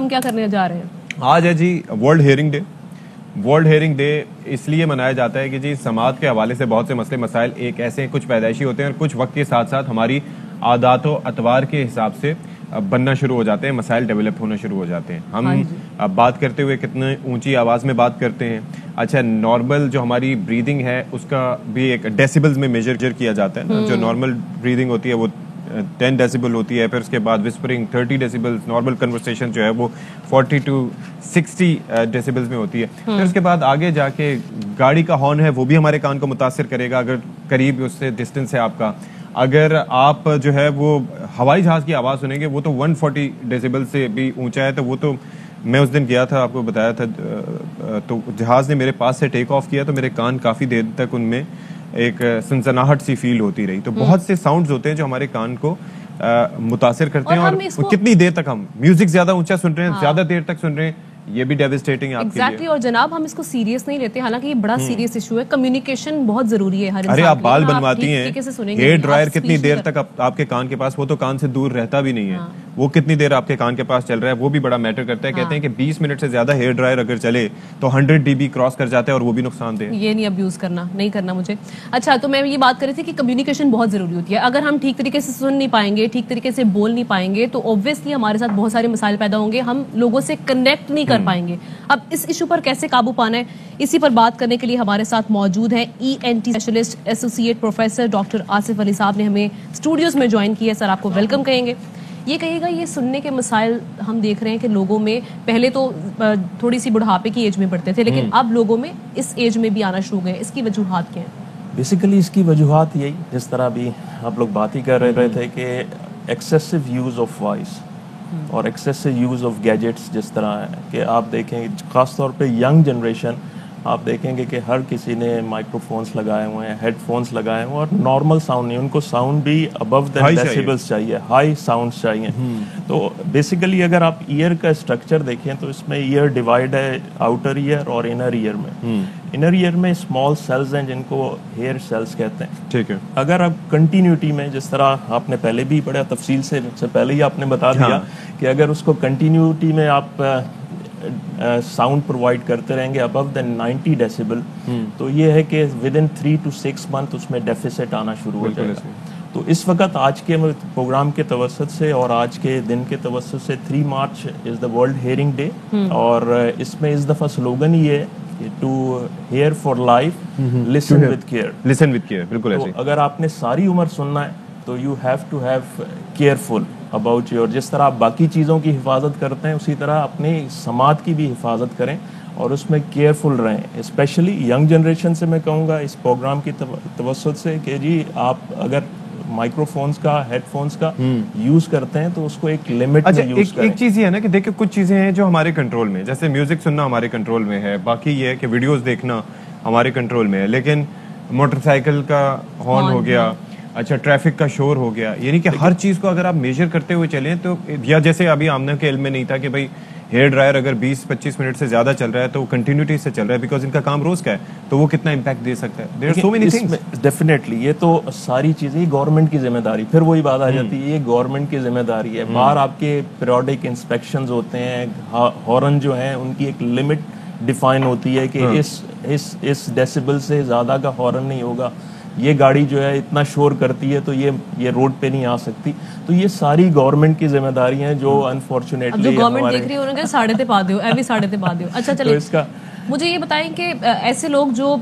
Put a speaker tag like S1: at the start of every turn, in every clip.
S1: ہم کیا کرنے جا رہے ہیں؟
S2: آج ہے جی world hearing day. World hearing day اس لیے منایا جاتا ہے کہ جی سماعت کے حوالے سے بہت سے مسئلے مسائل ایک ایسے کچھ پیدائشی ہوتے ہیں اور کچھ وقت کے ساتھ ساتھ ہماری عادات و اطوار کے حساب سے بننا شروع ہو جاتے ہیں, مسائل ڈیولپ ہونا شروع ہو جاتے ہیں. ہم بات کرتے ہوئے کتنے اونچی آواز میں بات کرتے ہیں. اچھا, نارمل جو ہماری بریدنگ ہے اس کا بھی ایک ڈیسیبلز میں میجر کیا جاتا ہے. جو نارمل بریدنگ ہوتی ہے وہ 10 ڈیسیبل ہوتی ہے, پھر اس کے بعد وسپرنگ 30 ڈیسیبل, نارمل کنورسیشن جو ہے وہ 40 to 60 ڈیسیبلز میں ہوتی ہے. پھر اس کے بعد آگے جا کے گاڑی کا ہارن ہے وہ بھی ہمارے کان کو متاثر کرے گا اگر قریب اس سے ڈسٹینس ہے آپ کا. اگر آپ جو ہے وہ ہوائی جہاز کی آواز سنیں گے وہ تو 140 ڈیسیبل سے بھی اونچا ہے. تو وہ تو میں اس دن گیا تھا, آپ کو بتایا تھا, تو جہاز نے میرے پاس سے ٹیک آف کیا تو میرے کان کافی دیر تک ان میں ایک سنسناہٹ سی فیل ہوتی رہی. تو بہت سے ساؤنڈز ہوتے ہیں جو ہمارے کان کو متاثر کرتے ہیں, اور کتنی دیر تک ہم میوزک زیادہ اونچا سن رہے ہیں, زیادہ دیر تک سن رہے ہیں, یہ بھی ڈیوسٹیٹنگ ہے آپ کے لیے.
S1: اور جناب ہم اس کو سیریس نہیں لیتے, حالانکہ یہ بڑا سیریس ایشو ہے. کمیونیکیشن بہت ضروری ہے ہر انسان کے لیے.
S2: ارے آپ بال بنواتی ہیں, ہیئر ڈرائر کتنی دیر تک آپ کے کان کے پاس, وہ تو کان سے دور رہتا بھی نہیں ہے, وہ کتنی دیر آپ کے کان کے پاس چل رہا ہے وہ بھی بڑا میٹر کرتا ہے. کہتے ہیں کہ 20 منٹ سے زیادہ ہیئر ڈرائر اگر چلے تو 100 dB کراس کر جاتا ہے اور وہ بھی نقصان دہ.
S1: یہ نہیں ابیوز کرنا, نہیں کرنا مجھے. اچھا, تو میں یہ بات کر رہی تھی کہ کمیونیکیشن بہت ضروری ہوتی ہے. اگر ہم ٹھیک طریقے سے سن نہیں پائیں گے, ٹھیک طریقے سے بول نہیں پائیں گے, تو اوبویسلی ہمارے ساتھ بہت سارے مسائل پیدا ہوں گے, ہم لوگوں سے کنیکٹ نہیں کر پائیں گے. اب اس ایشو پر کیسے قابو پانا ہے, اسی پر بات کرنے کے لیے ہمارے ساتھ موجود ہیں ENT specialist associate professor doctor Asif Ali صاحب نے ہمیں اسٹوڈیوز میں جوائن کیا ہے. سر آپ کو ویلکم کہیں گے. یہ کہیے گا, یہ سننے کے مسائل ہم دیکھ رہے ہیں کہ لوگوں میں پہلے تو تھوڑی سی بڑھاپے کی ایج میں بڑھتے تھے, لیکن اب لوگوں میں اس ایج میں بھی آنا شروع ہوئے ہیں. اس کی وجوہات کیا ہیں؟
S3: بیسیکلی اس کی وجوہات یہی, جس طرح ابھی آپ لوگ بات ہی کر رہے تھے کہ ایکسیسو یوز آف وائس اور ایکسیسو یوز آف گیجٹس. جس طرح ہے کہ آپ دیکھیں خاص طور پہ ینگ جنریشن, آپ دیکھیں گے کہ ہر کسی نے مائکرو فونس لگائے ہوئے ہیں, ہیڈ فونس لگائے ہوئے ہیں, اور نارمل ساؤنڈ نہیں, ان کو ساؤنڈ بھی ابو دا ڈیسیبلز چاہیے, ہائی ساؤنڈس چاہیے. تو بیسیکلی اگر آپ ایئر کا اسٹرکچر دیکھیں تو اس میں ایئر ڈیوائڈ ہے آؤٹر ایئر اور انر ایئر میں. انر ایئر میں اسمال سیلز ہیں جن کو ہیئر سیلز کہتے ہیں.
S2: ٹھیک ہے.
S3: اگر آپ کنٹینیوٹی میں, جس طرح آپ نے پہلے بھی بڑا تفصیل سے پہلے ہی آپ نے بتا دیا کہ اگر اس کو کنٹینیوٹی میں آپ ساؤنڈ پرووائڈ کرتے رہیں گے ابو دین 90 ڈیسیبل, تو یہ ہے کہ ود ان 3 to 6 months اس میں ڈیفیسٹ آنا شروع ہو جائے گا. تو اس وقت آج کے پروگرام کے توسط سے اور آج کے دن کے توسط سے 3 March is the world hearing day, اور اس میں اس دفعہ سلوگن یہ ہے to hear for life, listen with care.
S2: Listen with care, بالکل ایسے.
S3: اگر آپ نے ساری عمر سننا ہے تو you have to have careful about your, جس طرح آپ باقی چیزوں کی حفاظت کرتے ہیں اسی طرح اپنی سماعت کی بھی حفاظت کریں اور اس میں کیئرفل رہیں. اسپیشلی ینگ جنریشن سے میں کہوں گا اس پروگرام کی توسط سے کہ جی آپ اگر مائکرو فونس کا, ہیڈ فونس کا یوز کرتے ہیں تو اس کو ایک لمٹ میں یوز کریں.
S2: ایک چیز یہ ہے نا کہ دیکھیں کچھ چیزیں ہیں جو ہمارے کنٹرول میں, جیسے میوزک سننا ہمارے کنٹرول میں ہے, باقی یہ ہے کہ ویڈیوز دیکھنا ہمارے کنٹرول میں ہے, لیکن موٹر سائیکل کا ہارن ہو گیا, اچھا ٹریفک کا شور ہو گیا, یعنی کہ ہر چیز کو اگر آپ میجر کرتے ہوئے چلیں تو, یا جیسے ابھی آمنہ کے علم میں نہیں تھا کہ بھائی ہیئر ڈرائر اگر 20-25 منٹ سے زیادہ چل رہا ہے تو وہ کنٹینیوٹی سے چل رہا ہے بیکاز ان کا کام روز کا ہے, تو وہ کتنا امپیکٹ دے سکتا ہے. There are so many things.
S3: Definitely یہ تو ساری چیزیں گورنمنٹ کی ذمہ داری, پھر وہی بات آ جاتی ہے, یہ گورنمنٹ کی ذمہ داری ہے. باہر آپ کے پیریوڈک انسپیکشنز ہوتے ہیں, ہارن جو ہیں ان کی ایک لمٹ ڈیفائن ہوتی ہے کہ اس ڈیسیبل سے زیادہ کا ہارن نہیں ہوگا, یہ گاڑی جو ہے اتنا شور کرتی ہے تو یہ روڈ پہ نہیں آ سکتی. تو یہ ساری گورنمنٹ کی ذمہ داری ہیں جو انفارچونیٹلی
S1: جو گورنمنٹ دیکھ رہی ہے انہوں نے ساڑھے تے پا دیو, ایوی ساڑھے تے پا دیو. اچھا چلیں مجھے یہ بتائیں کہ ایسے لوگ جو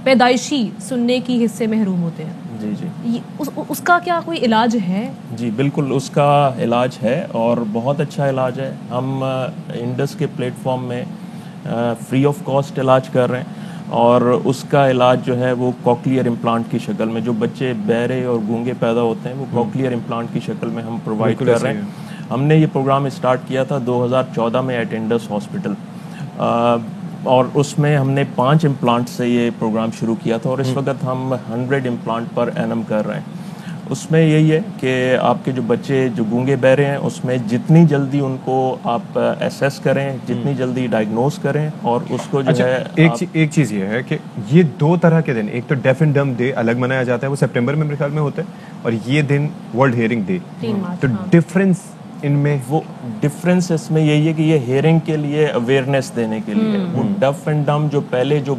S1: پیدائشی سننے کی حصے محروم ہوتے ہیں,
S3: جی جی,
S1: اس کا کیا کوئی علاج ہے؟
S3: جی بالکل اس کا علاج ہے اور بہت اچھا علاج ہے. ہم انڈس کے پلیٹ فارم میں فری آف کاسٹ علاج کر رہے ہیں, اور اس کا علاج جو ہے وہ کوکلیئر امپلانٹ کی شکل میں, جو بچے بہرے اور گونگے پیدا ہوتے ہیں وہ کوکلیئر امپلانٹ کی شکل میں ہم پرووائڈ کر رہے ہیں. ہم نے یہ پروگرام اسٹارٹ کیا تھا 2014 میں ایٹ انڈس ہاسپٹل, اور اس میں ہم نے 5 امپلانٹ سے یہ پروگرام شروع کیا تھا, اور اس وقت ہم 100 امپلانٹ پر اینم کر رہے ہیں. اس میں یہی ہے کہ آپ کے جو بچے جو گونگے بہرے ہیں اس میں جتنی جلدی ان کو آپ ایسیس کریں, جتنی جلدی ڈائگنوز کریں, اور اس کو جو ہے
S2: ایک چیز یہ ہے کہ یہ 2 طرح کے دن, ایک تو ڈیف اینڈ ڈم ڈے الگ منایا جاتا ہے, وہ سپٹمبر میں میرے خیال میں ہوتا ہے, اور یہ دن ورلڈ ہیئرنگ ڈے. تو ڈفرینس ان میں
S3: وہ ڈفرینس اس میں یہی ہے کہ یہ ہیئرنگ کے لیے اویئرنیس دینے کے لیے. وہ ڈف اینڈ ڈم جو پہلے جو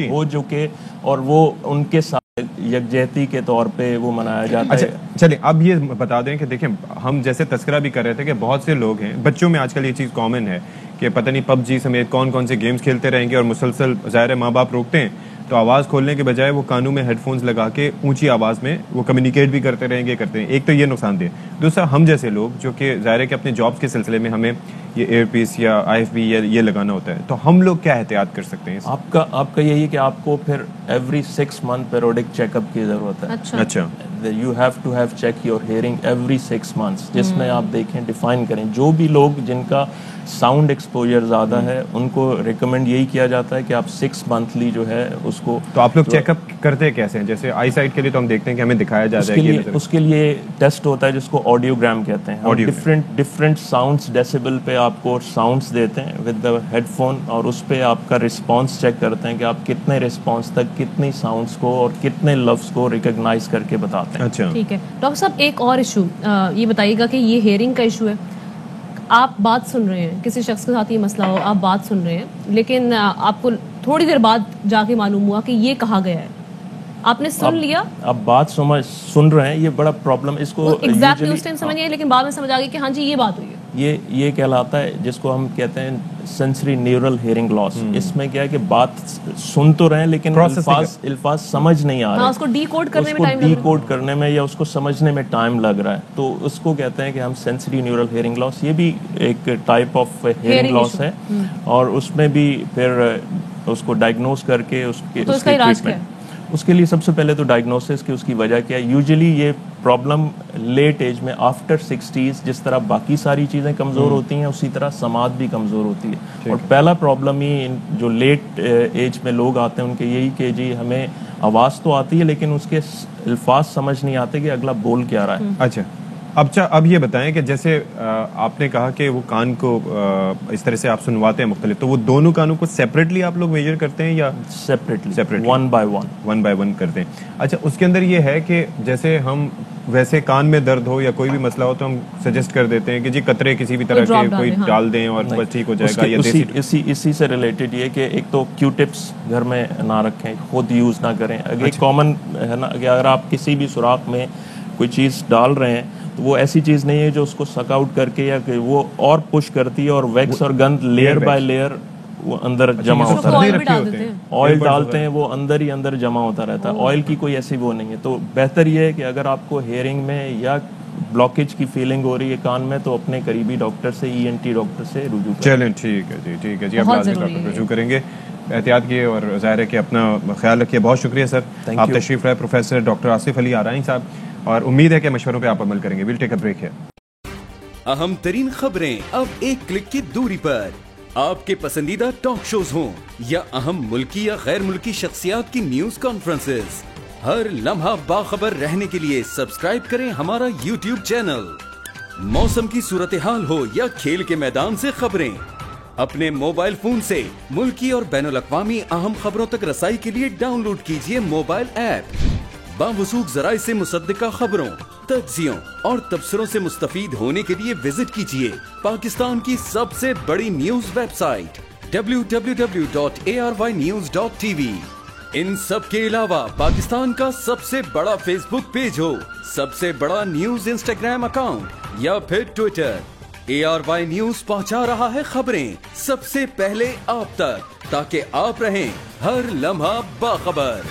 S3: ہو چکے اور وہ ان کے ساتھ یکجہتی کے طور پہ وہ منایا جاتا ہے.
S2: چلیں اب یہ بتا دیں کہ دیکھیں ہم جیسے تذکرہ بھی کر رہے تھے کہ بہت سے لوگ ہیں, بچوں میں آج کل یہ چیز کامن ہے کہ پتہ نہیں پب جی سمیت کون کون سے گیمز کھیلتے رہیں گے اور مسلسل ظاہر ماں باپ روکتے ہیں تو آواز کھولنے کے بجائے وہ کانوں میں ہیڈ فونز لگا کے اونچی آواز میں وہ کمیونیکیٹ بھی کرتے رہیں گے کرتے ہیں. ایک تو یہ نقصان دہ. دوسرا ہم جیسے لوگ جو کہ ظاہر ہے کہ اپنے جابس کے سلسلے میں ہمیں یہ ایئر پیس یا آئی ایف بی یہ لگانا ہوتا ہے, تو ہم لوگ کیا احتیاط کر سکتے ہیں؟
S3: آپ کا یہی کہ آپ کو پھر every 6 month periodic check up کی ضرورت ہے.
S2: اچھا
S3: you have to have check your hearing every 6 months, جس میں آپ دیکھیں ڈیفائن کریں جو بھی لوگ جن کا ساؤنڈ ایکسپوجر زیادہ ہے ان کو ریکمینڈ یہی کیا جاتا ہے کہ آپ 6 monthly جو ہے اس کو.
S2: تو آپ لوگ چیک اپ کرتے کیسے ہیں؟ جیسے آئی سائٹ کے لیے تو ہم دیکھتے ہیں کہ ہمیں دکھایا جاتا ہے,
S3: اس کے لیے ٹیسٹ ہوتا ہے جس کو آڈیوگرام کہتے ہیں. ڈفرینٹ ساؤنڈس ڈیسیبل پہ آپ کو ساؤنڈس دیتے ہیں ود دا ہیڈ فون, اور اس پہ آپ کا رسپانس چیک کرتے ہیں کہ آپ کتنے رسپانس تک کتنی ساؤنڈس کو اور کتنے لفظ کو ریکگنائز کر کے بتاتے ہیں.
S2: اچھا
S1: ٹھیک ہے ڈاکٹر صاحب, ایک اور ایشو یہ بتائیے گا کہ یہ ہیئرنگ کا ایشو ہے, آپ بات سن رہے ہیں, کسی شخص کے ساتھ یہ مسئلہ ہو, آپ بات سن رہے ہیں لیکن آپ کو تھوڑی دیر بعد جا کے معلوم ہوا کہ یہ کہا گیا ہے, آپ نے سن لیا,
S3: اب بات سن رہے ہیں, یہ بڑا پرابلم. اس کو
S1: ایگزیکٹلی اس ٹائم سمجھ نہیں, لیکن بعد میں سمجھ آ گئی کہ ہاں جی یہ بات ہوئی ہے.
S3: یہ کہلاتا ہے جس کو ہم کہتے ہیں سینسری نیورل ہیئرنگ لاس. اس میں کیا ہے کہ بات سن تو رہے ہیں لیکن الفاظ سمجھ نہیں آ رہے,
S1: اس کو ڈی کوڈ
S3: کرنے میں یا اس کو سمجھنے میں ٹائم لگ رہا ہے, تو اس کو کہتے ہیں کہ ہم سینسری نیورل ہیئرنگ لاس. یہ بھی ایک ٹائپ آف ہیئرنگ لاس ہے, اور اس میں بھی پھر اس کو ڈائگنوز کر کے اس کے لیے سب سے پہلے تو ڈائگنوسس کی اس کی وجہ کیا ہے. یوزلی یہ پرابلم لیٹ ایج میں آفٹر 60s, جس طرح باقی ساری چیزیں کمزور ہوتی ہیں اسی طرح سماعت بھی کمزور ہوتی ہے. اور پہلا پرابلم ہی جو لیٹ ایج میں لوگ آتے ہیں ان کے یہی کہ جی ہمیں آواز تو آتی ہے لیکن اس کے الفاظ سمجھ نہیں آتے کہ اگلا بول کیا رہا ہے.
S2: اچھا اب یہ بتائیں کہ جیسے آپ نے کہا کہ وہ کان کو اس طرح سے آپ سنواتے ہیں مختلف, تو وہ دونوں کانوں کو سیپریٹلی آپ لوگ میجر کرتے ہیں یا
S3: سیپریٹلی ون بائی ون کرتے ہیں؟ اچھا, اس کے اندر یہ ہے کہ جیسے ہم ویسے کان میں درد ہو یا کوئی بھی مسئلہ ہو تو ہم سجیسٹ کر دیتے ہیں کہ جی قطرے کسی بھی طرح کے کوئی ڈال دیں اور بس ٹھیک ہو جائے گا. یا اسی سے ریلیٹڈ یہ کہ ایک تو کیو ٹپس گھر میں نہ رکھیں, خود یوز نہ کریں. ایک کامن ہے نا کہ اگر آپ کسی بھی سوراخ میں کوئی چیز ڈال رہے ہیں تو وہ ایسی چیز نہیں ہے جو اس کو سک آؤٹ کر کے یا کہ وہ اور پش کرتی ہے اور ویکس اور گند لیئر بائی لیئر وہ اندر جمع ہوتا رہتا ہے. آئل ڈالتے ہیں وہ اندر ہی اندر جمع ہوتا رہتا ہے. آئل کی کوئی ایسی وہ نہیں ہے. تو بہتر یہ ہے کہ اگر آپ کو ہیئرنگ میں یا بلاکیج کی فیلنگ ہو رہی ہے کان میں تو اپنے قریبی ڈاکٹر سے ENT ڈاکٹر سے رجوع کریں.
S2: چلیں ٹھیک ہے جی اب ڈاکٹر رجوع کریں گے. احتیاط کیے اور ظاہر ہے کہ اپنا خیال رکھیے. بہت شکریہ سر, آپ تشریف لائے پروفیسر ڈاکٹر آصف علی آرائیں صاحب, اور امید ہے کہ مشوروں پہ آپ عمل کریں گے. ویل ٹیک اے بریک ہے.
S4: اہم ترین خبریں اب ایک کلک کی دوری پر. آپ کے پسندیدہ ٹاک شوز ہوں یا اہم ملکی یا غیر ملکی شخصیات کی نیوز کانفرنسز, ہر لمحہ باخبر رہنے کے لیے سبسکرائب کریں ہمارا YouTube چینل. موسم کی صورتحال ہو یا کھیل کے میدان سے خبریں, اپنے موبائل فون سے ملکی اور بین الاقوامی اہم خبروں تک رسائی کے لیے ڈاؤن لوڈ کیجیے موبائل ایپ. باوثوق ذرائع سے مصدقہ خبروں, تجزیوں اور تبصروں سے مستفید ہونے کے لیے وزٹ کیجیے پاکستان کی سب سے بڑی نیوز ویب سائٹ www.arYnews.tv. ان سب کے علاوہ پاکستان کا سب سے بڑا فیس بک پیج ہو, سب سے بڑا نیوز انسٹاگرام اکاؤنٹ یا پھر ٹویٹر, ARY نیوز پہنچا رہا ہے خبریں سب سے پہلے آپ تک, تاکہ آپ رہیں ہر لمحہ باخبر.